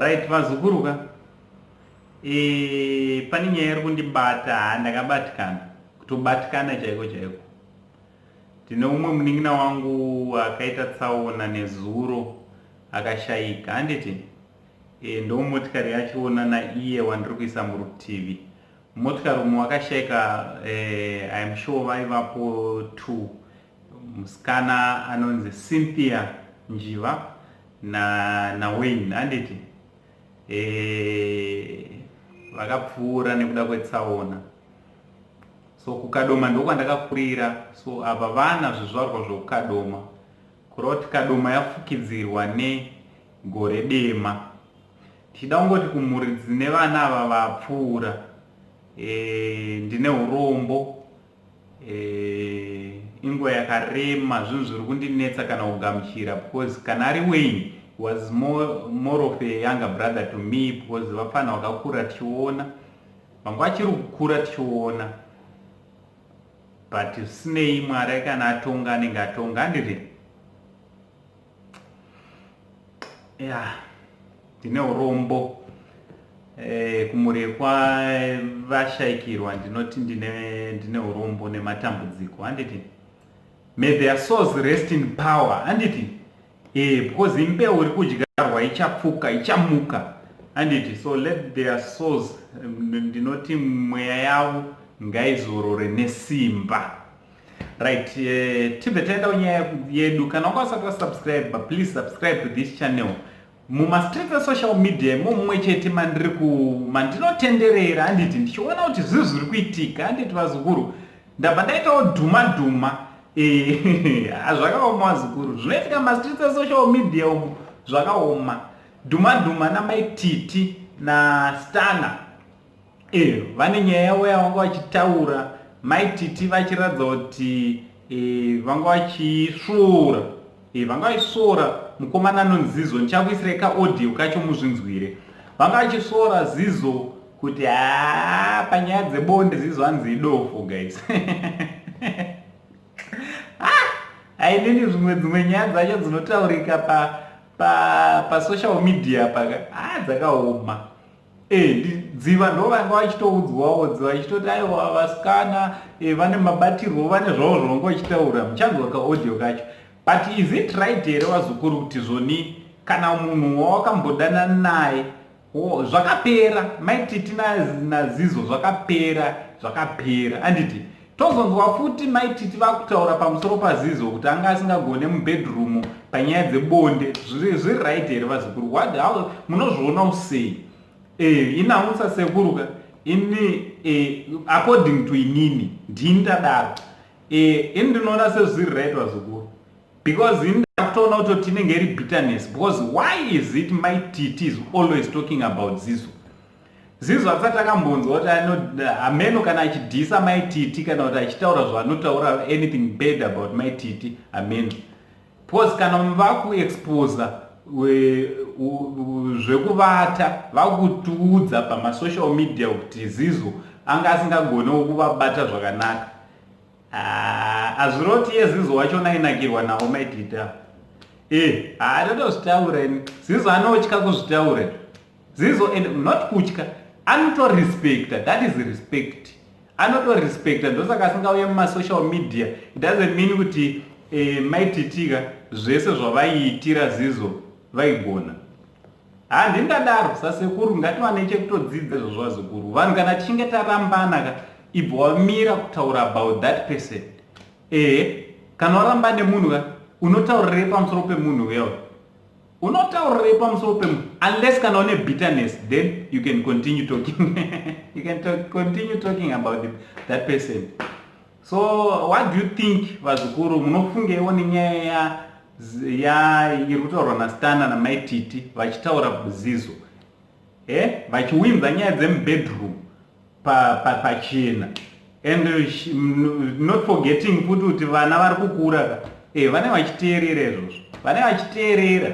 Right, vazukuruka. Pane nyaya iri kundibata, ndakabatikana. Kutobatikana chaiko chaiko. Tine umwe munin'ina wangu akaita tsaona nezuro akashayika. Handiti ndo motikari yachiona naiye wandiri kuisa murutivi. Motikari umwe wakashayika, I am sure vaivapo 2. Musikana anonzi Cynthia Njiva na Wayne. Handiti vakapfuura nekuda kwetsaona. So kukadoma ndoko kwandakakurira. So apa vana zvizvarwa zvokukadoma, kureva kuti kadoma yafukidzirwa negore dema. Tichida kungoti kumhuri dzine vana ava vapfuura, ndine urombo, inguva yakarema, zvinhu zviri kundinetsa kana kugamuchira, because kana ari Wayne was more of a younger brother to me, because vafana vakakura tichiona, vanga vachiri kukura tichiona, but sinei Mwari kana atonga anenge atonga. Handiti ndine urombo, kumhuri kwavashayikirwa ndinoti ndine urombo nematambudziko. Handiti may their souls rest in power. Handiti because impeu iri kudyarwa ichapfuka, ichamuka. Handiti so let their souls, ndinoti mweya yavo ngaizorore nesimba. Right, tibve taenda kunyaya yedu. Kana wakasati wasubscribe, please subscribe to this channel. Mumastreets esocial media mumwe chete mandinotenderera. Handiti ndichiona kuti zvinhu zviri kuitika. Handiti vazukuru, ndabva ndaitawo dhuma zvakaoma vazukuru, zvinoitika mastreets esocial media umu zvakaoma. Dhuma namaititi naStana vane nyaya yavo yavanga vachitaura. Maititi vachiratidza kuti vanga vachisvoora mukomana anonzi Zizo. Ndichakuisirai kaaudio kacho muzvinzwire. Vanga vachisvoora Zizo kuti panyaya dzebonde Zizo anzi idofo guys. Hainini dzimwe nyaya dzacho dzinotaurika pa social media paka dzakaoma. Dziva ndo vanga vachitoudzwawo, vachitoti aiwa vasikana vane mabatirwo, vane zvavo zvavanga vachitaura. Muchanzwa kaaudio kacho. But is it right here vazukuru kuti zvoni kana munhu wawakambodana naye zvakapera, maititi naZizo zvakapera. Handiti tozonzwa futi maititi vakutaura pamusoro paZizo kuti anga asingagone mubedroom panyaya dzebonde. Zviri right here vazukuru? Munozviona usei? Inaunsa sekuruka ini according to inini ndindadaro ndinoona sezviri right vazukuru, because ndakutoona kuti tinenge iri bitterness. Because why is it maititi is always talking about Zizo asati akambonzwa kuti ameno kana achidhisa maititi kana kuti achitaura zvanotaura anything bad about maititi ameno. Because kana vakuexposa zvekuvata vakutiudza pamasocial media kuti Zizo anga asingagonewo kuvabata zvakanaka. Hazviroti Zizo wachona ainakirwa nawo maitita. Totozvitaura ini. Zizo anotya kuzvitaura. Zizo not kutya, anotorespecta. That is respect. Anotorespecta. Ndosaka asingauye mumasocial media. It doesn't mean kuti maititika zvese zvavaiitira Zizo vaigona. Handingadaro sasekuru, ngatiwane chekutodzidza izvo zvazukuru. Vanhu kana tichinge tarambana ibva wamira kutaura about that person. Kana waramba nemunhu unotaurire pamusoro pemunhu wewe. Unotaurire pamusoro pemunhu. Unless kana une bitterness, then you can continue talking. You can continue talking about that person. So what do you think vazukuru? Munofungewo nenyaya iri kutaurwa naStana namaititi vachitaura kuZizo, vachiwinza nyaya dzemubedroom pachena. And not forgetting kuti vana vari kukura vane vachiteerera izvozvo, vane vachiteerera.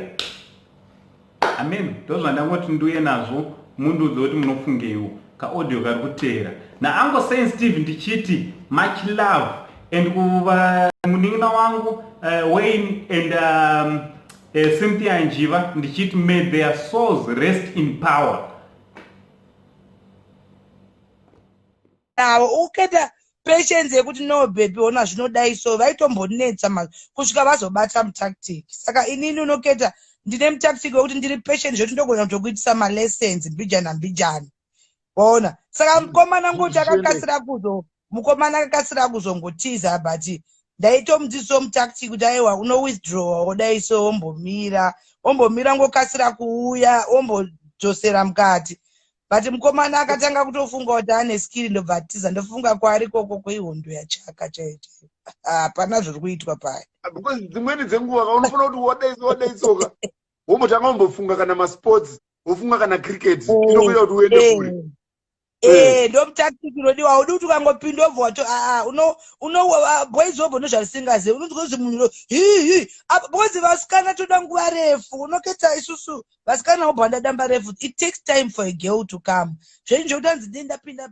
Amen. Ndozvandangoti ndiuye nazvo mundiudze kuti munofungeiwo kaaudio kari kuteera. Naango sensitive ndichiti much love and kuva munin'ina wangu Wayne and Cynthia Njiva ndichiti may their souls rest in power. Now, uketa patience yekuti no baby ona zvinodai so vaitombonetsa kusvika vazobata mutactic. Saka inini unoketa ndine mutactic wekuti ndiri patient zvoti ndogona kutokuitisa malessons mbijana. Waona? Saka mukomana ngoti akakasira kuzongotiza but ndaitomudzidzisa mutactic kuti aiwa uno withdraw odai so ombomira ngokasira kuuya ombodzosera mukati. But mukomana akatanga kutofunga kuti ane skill ndobva atiza ndofunga kwari koko kwehondo yachaka chaicho. Hapana zviri kuitwa paya. Because dzimweni dzenguva unofana kuti wadaitsoka womotanga umbofunga kana masports wofunga kana cricket inokuita kuti uende kure. Ndo mutactic unodiwa audi kuti ukangopinda obva wato uno boys obva nozvasingazivi unonzwa kuti munhu because vasikana toda nguva refu unoketa isusu vasikana obva ndadamba refu. It takes time for a girl to come. Zvenyu zvekuti hanzi ndapinda